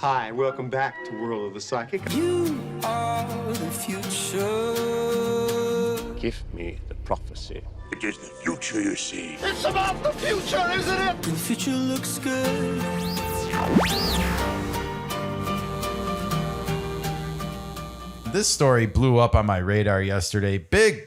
Hi, welcome back to World of the Psychic. You are the future. Give me the prophecy. It is the future you see. It's about the future, isn't it? The future looks good. This story blew up on my radar yesterday. Big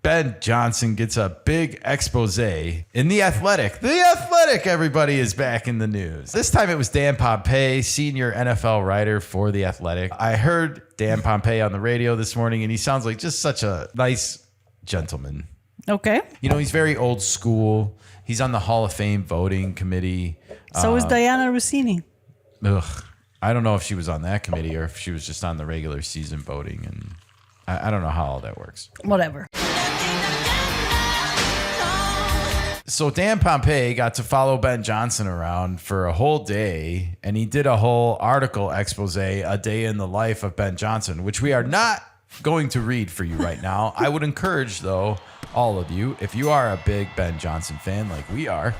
Ben Johnson gets a big expose in The Athletic. The Athletic, everybody, is back in the news. This time it was Dan Pompei, senior NFL writer for The Athletic. I heard Dan Pompei on the radio this morning, and he sounds like just such a nice gentleman. Okay. You know, he's very old school. He's on the Hall of Fame voting committee. So is Diana Rossini. Ugh. I don't know if she was on that committee or if she was just on the regular season voting, and I don't know how all that works. Whatever. So Dan Pompei got to follow Ben Johnson around for a whole day, and he did a whole article expose, a day in the life of Ben Johnson, which we are not going to read for you right now. I would encourage, though, all of you, if you are a big Ben Johnson fan like we are,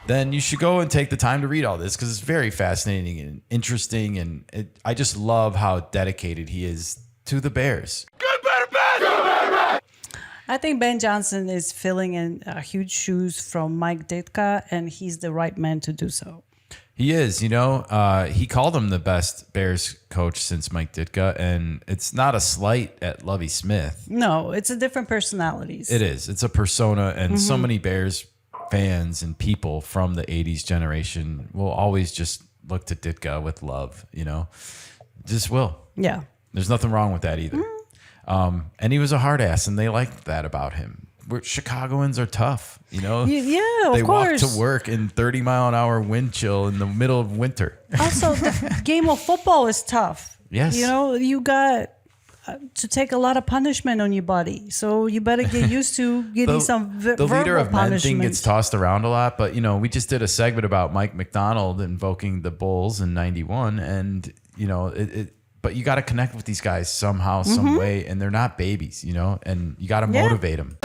then you should go and take the time to read all this because it's very fascinating and interesting, and I just love how dedicated he is to the Bears. I think Ben Johnson is filling in huge shoes from Mike Ditka, and he's the right man to do so. He is, you know, he called him the best Bears coach since Mike Ditka, and it's not a slight at Lovie Smith. No, it's a different personalities. It is. It's a persona, and so many Bears fans and people from the 80s generation will always just look to Ditka with love, you know, just will. Yeah. There's nothing wrong with that either. And he was a hard ass, and they liked that about him. Chicagoans are tough, you know? Yeah, They of course. walk to work in 30-mile-an-hour wind chill in the middle of winter. Also, the game of football is tough. Yes. You know, you got to take a lot of punishment on your body. So you better get used to getting some the verbal leader of men thing punishment. gets tossed around a lot, but, you know, we just did a segment about Mike McDonald invoking the Bulls in 91, and, you know, but you got to connect with these guys somehow, some way, and they're not babies, you know, and you got to motivate them.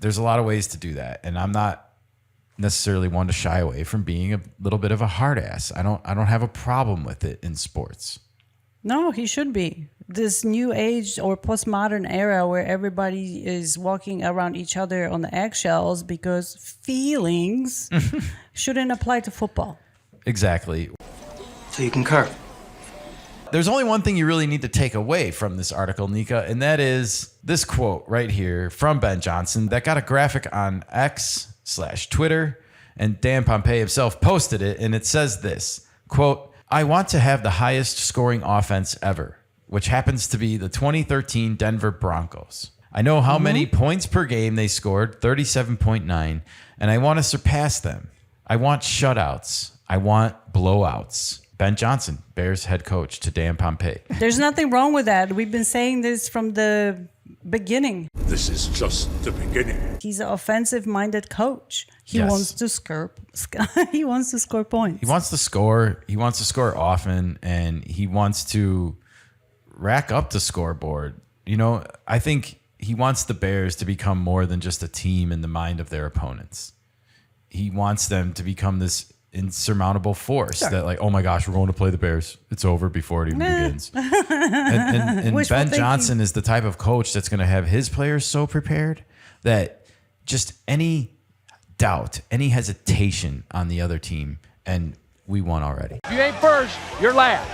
There's a lot of ways to do that, and I'm not necessarily one to shy away from being a little bit of a hard ass. I don't have a problem with it in sports. No, he should be. This new age or postmodern era where everybody is walking around each other on the eggshells because feelings shouldn't apply to football. Exactly. So you concur. There's only one thing you really need to take away from this article, Nika, and that is this quote right here from Ben Johnson that got a graphic on X/Twitter, and Dan Pompei himself posted it, and it says this, quote, "I want to have the highest scoring offense ever, which happens to be the 2013 Denver Broncos. I know how many points per game they scored, 37.9, and I want to surpass them. I want shutouts. I want blowouts." Ben Johnson, Bears head coach, to Dan Pompei. There's nothing wrong with that. We've been saying this from the beginning. This is just the beginning. He's an offensive-minded coach. He Yes. wants to score. He wants to score points. He wants to score. He wants to score often, and he wants to rack up the scoreboard. You know, I think he wants the Bears to become more than just a team in the mind of their opponents. He wants them to become this insurmountable force that, like, oh my gosh, we're going to play the Bears. It's over before it even begins. And Wishful Ben thinking. Johnson is the type of coach that's going to have his players so prepared that just any doubt, any hesitation on the other team, and we won already. If you ain't first, you're last.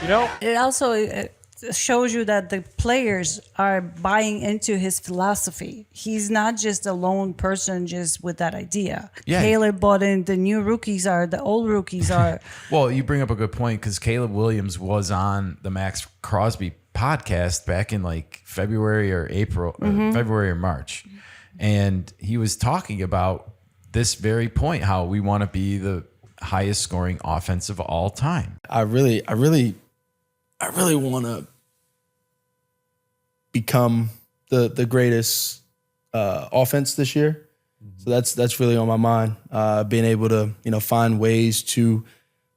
You know? It also shows you that the players are buying into his philosophy. He's not just a lone person just with that idea. Yeah. Caleb bought in. The new rookies are. The old rookies are. Well, you bring up a good point because Caleb Williams was on the Max Crosby podcast back in like February or April, or February or March. And he was talking about this very point, how we want to be the highest scoring offense of all time. I really want to become the greatest offense this year. So that's really on my mind. Being able to find ways to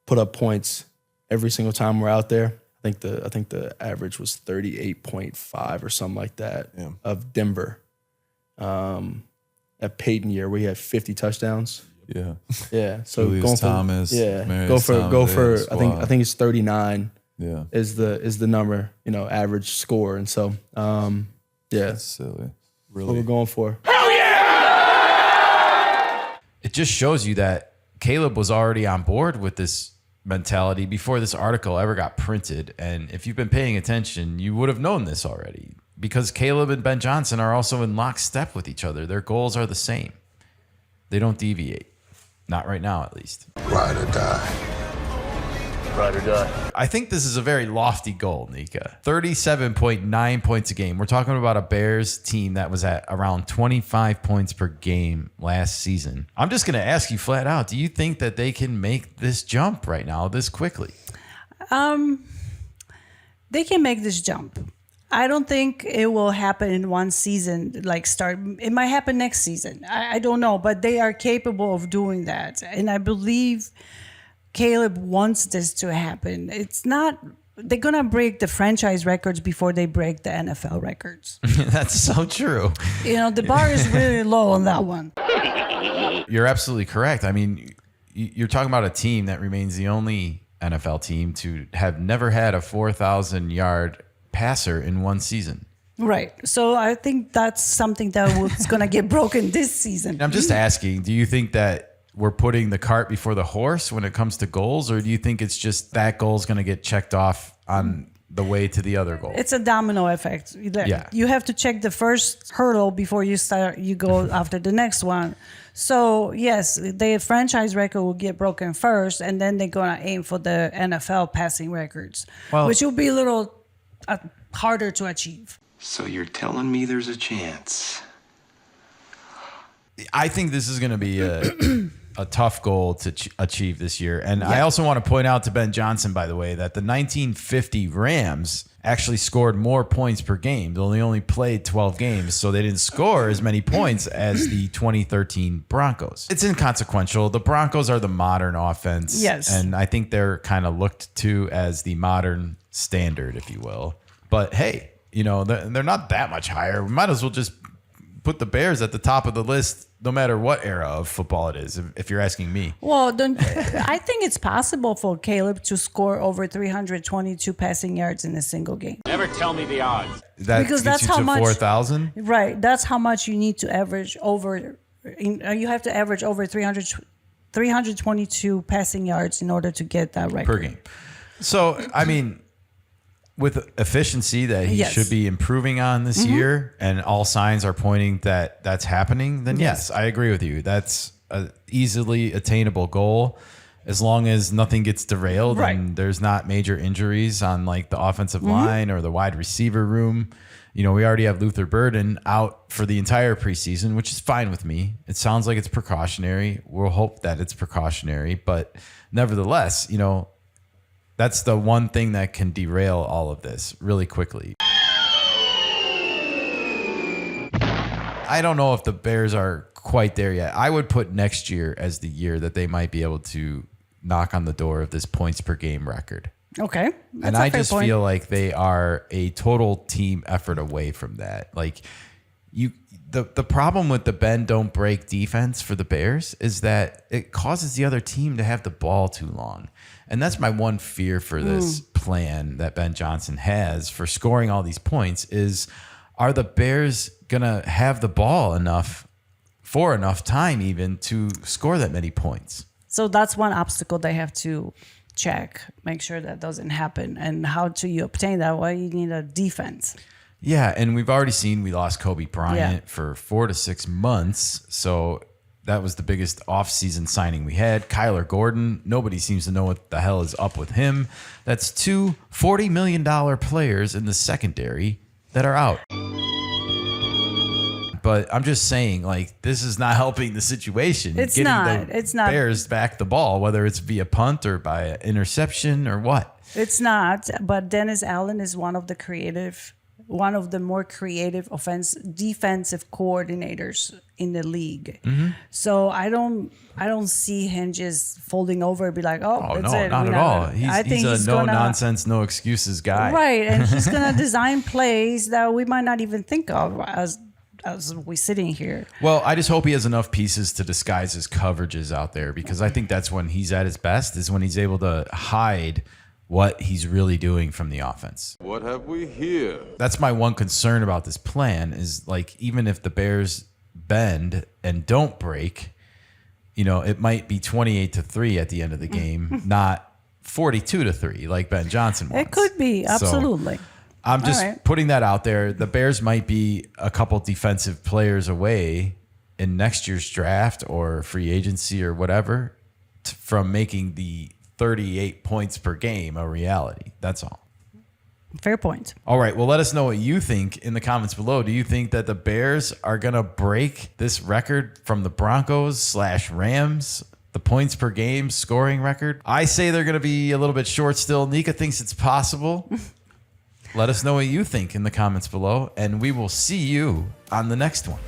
put up points every single time we're out there. I think the average was 38.5 or something like that of Denver. At Peyton year, we had 50 touchdowns. Yeah. Yeah. So Julius going for Thomas, yeah, Marius go Thomas, for. that I think squad. it's 39 Yeah. is the number, average score, and so yeah, That's silly. what Really. we're going for. It just shows you that Caleb was already on board with this mentality before this article ever got printed. And if you've been paying attention, you would have known this already, because Caleb and Ben Johnson are also in lockstep with each other. Their goals are the same. They don't deviate. Not right now, at least. Ride or die. Ride or die. I think this is a very lofty goal, Nika. 37.9 points a game. We're talking about a Bears team that was at around 25 points per game last season. I'm just going to ask you flat out, do you think that they can make this jump right now this quickly? They can make this jump. I don't think it will happen in one season, it might happen next season. I don't know, but they are capable of doing that. And I believe Caleb wants this to happen. They're going to break the franchise records before they break the NFL records. That's so true. The bar is really low on that one. You're absolutely correct. I mean, you're talking about a team that remains the only NFL team to have never had a 4,000-yard passer in one season. Right. So I think that's something that was going to get broken this season. And I'm just asking, do you think that we're putting the cart before the horse when it comes to goals, or do you think it's just that goal's going to get checked off on the way to the other goal? It's a domino effect. Yeah. You have to check the first hurdle before you go after the next one. So yes, the franchise record will get broken first, and then they're going to aim for the NFL passing records, which will be a little harder to achieve. So you're telling me there's a chance? I think this is going to be a tough goal to achieve this year. And I also want to point out to Ben Johnson, by the way, that the 1950 Rams actually scored more points per game. They only played 12 games, so they didn't score as many points as the 2013 Broncos. It's inconsequential. The Broncos are the modern offense. Yes. And I think they're kind of looked to as the modern standard, if you will. But hey, they're not that much higher. We might as well just put the Bears at the top of the list, no matter what era of football it is, if you're asking me. Well, I think it's possible for Caleb to score over 322 passing yards in a single game. Never tell me the odds. That Because gets that's you how to much- 4,000? Right. That's how much you need to average over. You have to average over 322 passing yards in order to get that record. Per game. So, I mean, with efficiency that he Yes. should be improving on this year, and all signs are pointing that that's happening, then yes, I agree with you. That's an easily attainable goal, as long as nothing gets derailed and there's not major injuries on like the offensive line or the wide receiver room. We already have Luther Burden out for the entire preseason, which is fine with me. It sounds like it's precautionary. We'll hope that it's precautionary, but nevertheless, that's the one thing that can derail all of this really quickly. I don't know if the Bears are quite there yet. I would put next year as the year that they might be able to knock on the door of this points per game record. Okay. And I just feel like they are a total team effort away from that. Like the problem with the bend don't break defense for the Bears is that it causes the other team to have the ball too long. And that's my one fear for this plan that Ben Johnson has for scoring all these points is, are the Bears going to have the ball enough time even to score that many points? So that's one obstacle they have to check, make sure that doesn't happen. And how do you obtain that? Well, you need a defense. Yeah, and we've already seen we lost Kobe Bryant for 4 to 6 months. So that was the biggest offseason signing we had. Kyler Gordon, nobody seems to know what the hell is up with him. That's two $40 million players in the secondary that are out. But I'm just saying, like, this is not helping the situation. It's Getting not. the It's not. Bears back the ball, whether it's via punt or by an interception or what. It's not, but Dennis Allen is one of the more creative defensive coordinators in the league. So I don't see him just folding over and be like, Oh, that's no, it. not at all. He's a no-nonsense, no-excuses guy. Right, and he's going to design plays that we might not even think of as as we're sitting here. Well, I just hope he has enough pieces to disguise his coverages out there, because I think that's when he's at his best, is when he's able to hide what he's really doing from the offense. What have we here? That's my one concern about this plan, is like, even if the Bears bend and don't break, you know, it might be 28-3 at the end of the game, not 42-3 like Ben Johnson wants. It could be, absolutely. So I'm just All right. putting that out there. The Bears might be a couple defensive players away in next year's draft or free agency or whatever from making the 38 points per game a reality. That's all. Fair point. All right. Well, let us know what you think in the comments below. Do you think that the Bears are going to break this record from the Broncos/Rams, the points per game scoring record? I say they're going to be a little bit short still. Nika thinks it's possible. Let us know what you think in the comments below, and we will see you on the next one.